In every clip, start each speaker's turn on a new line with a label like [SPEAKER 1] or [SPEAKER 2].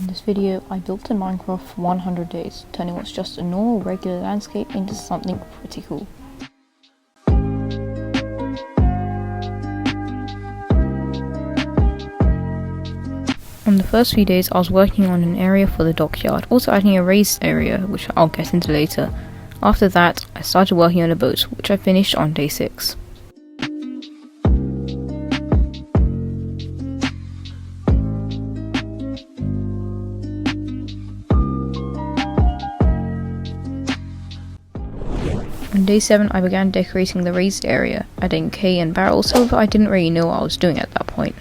[SPEAKER 1] In this video, I built in Minecraft for 100 days, turning what's just a normal regular landscape into something pretty cool. On the first few days, I was working on an area for the dockyard, also adding a raised area, which I'll get into later. After that, I started working on a boat, which I finished on day 6. On day 7, I began decorating the raised area, adding hay and barrels, however I didn't really know what I was doing at that point.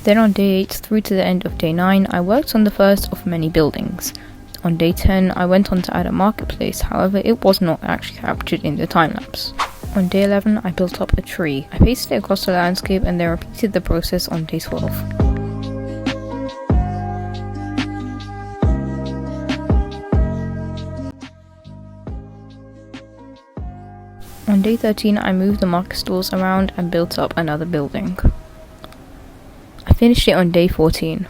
[SPEAKER 1] Then on day 8 through to the end of day 9, I worked on the first of many buildings. On day 10, I went on to add a marketplace, however it was not actually captured in the time-lapse. On day 11, I built up a tree. I pasted it across the landscape and then repeated the process on day 12. On day 13, I moved the market stalls around and built up another building. I finished it on day 14.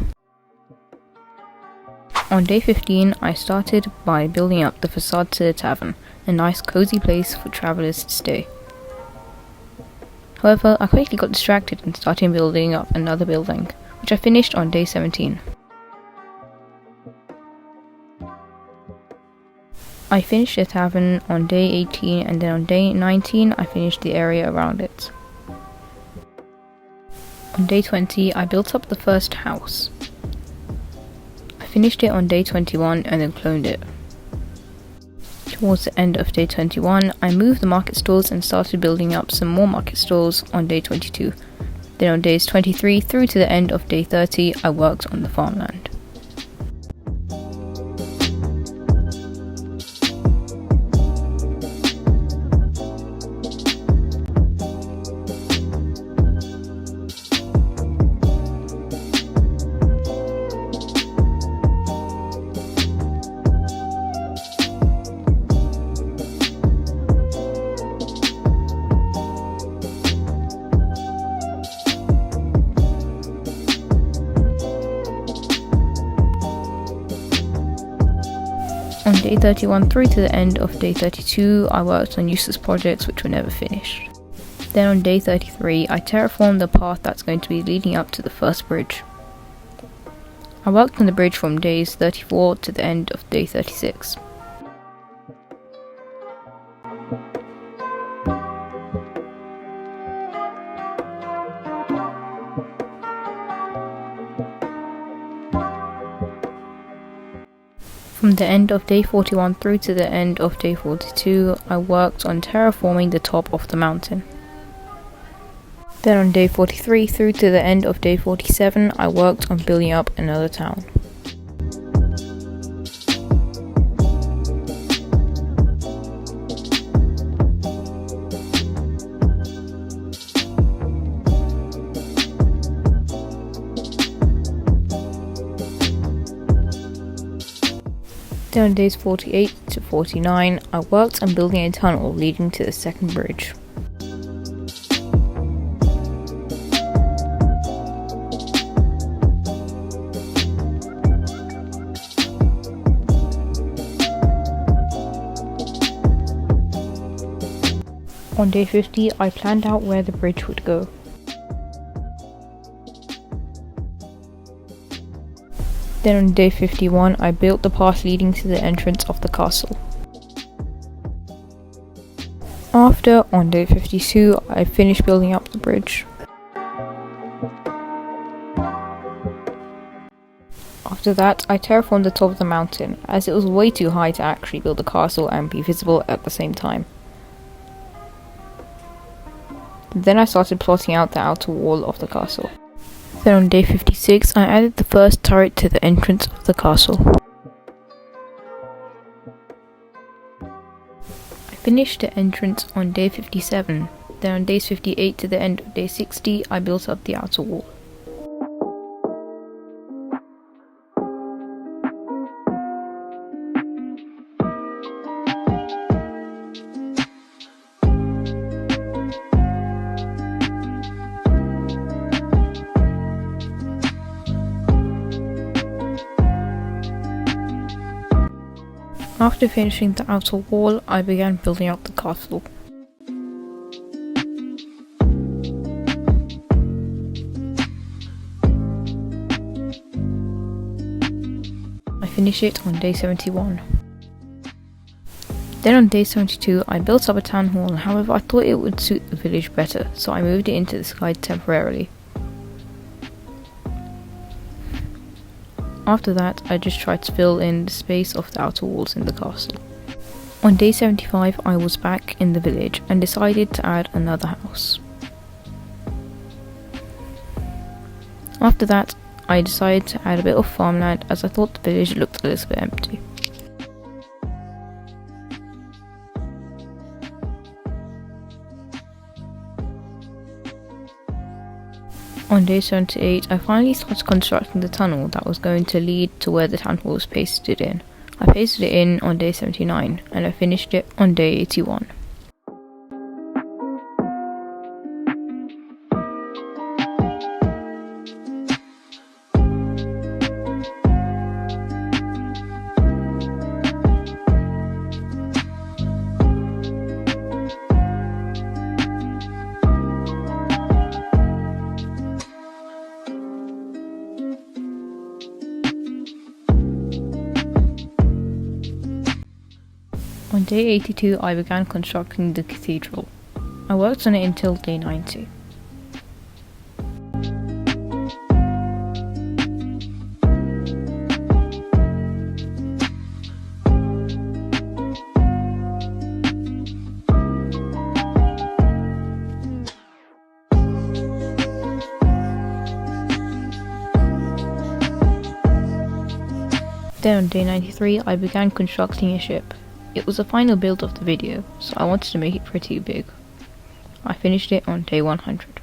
[SPEAKER 1] On day 15, I started by building up the facade to the tavern, a nice cozy place for travellers to stay. However, I quickly got distracted and started building up another building, which I finished on day 17. I finished the tavern on day 18 and then on day 19 I finished the area around it. On day 20 I built up the first house. I finished it on day 21 and then cloned it. Towards the end of day 21 I moved the market stalls and started building up some more market stalls on day 22. Then on days 23 through to the end of day 30 I worked on the farmland. On day 31 through to the end of day 32, I worked on useless projects which were never finished. Then on day 33, I terraformed the path that's going to be leading up to the first bridge. I worked on the bridge from days 34 to the end of day 36. From the end of day 41 through to the end of day 42, I worked on terraforming the top of the mountain. Then on day 43 through to the end of day 47, I worked on building up another town. Then on days 48 to 49, I worked on building a tunnel leading to the second bridge. On day 50, I planned out where the bridge would go. Then on day 51, I built the path leading to the entrance of the castle. After, on day 52, I finished building up the bridge. After that, I terraformed the top of the mountain, as it was way too high to actually build a castle and be visible at the same time. Then I started plotting out the outer wall of the castle. Then on day 56, I added the first turret to the entrance of the castle. I finished the entrance on day 57. Then on days 58 to the end of day 60, I built up the outer wall. After finishing the outer wall, I began building out the castle. I finished it on day 71. Then on day 72 I built up a town hall, however I thought it would suit the village better, so I moved it into the sky temporarily. After that I just tried to fill in the space of the outer walls in the castle. On day 75 I was back in the village and decided to add another house. After that I decided to add a bit of farmland as I thought the village looked a little bit empty. On day 78 I finally started constructing the tunnel that was going to lead to where the town hall was pasted in. I pasted it in on day 79 and I finished it on day 81. On day 82 I began constructing the cathedral. I worked on it until day 90. Then on day 93 I began constructing a ship. It was the final build of the video, so I wanted to make it pretty big. I finished it on day 100.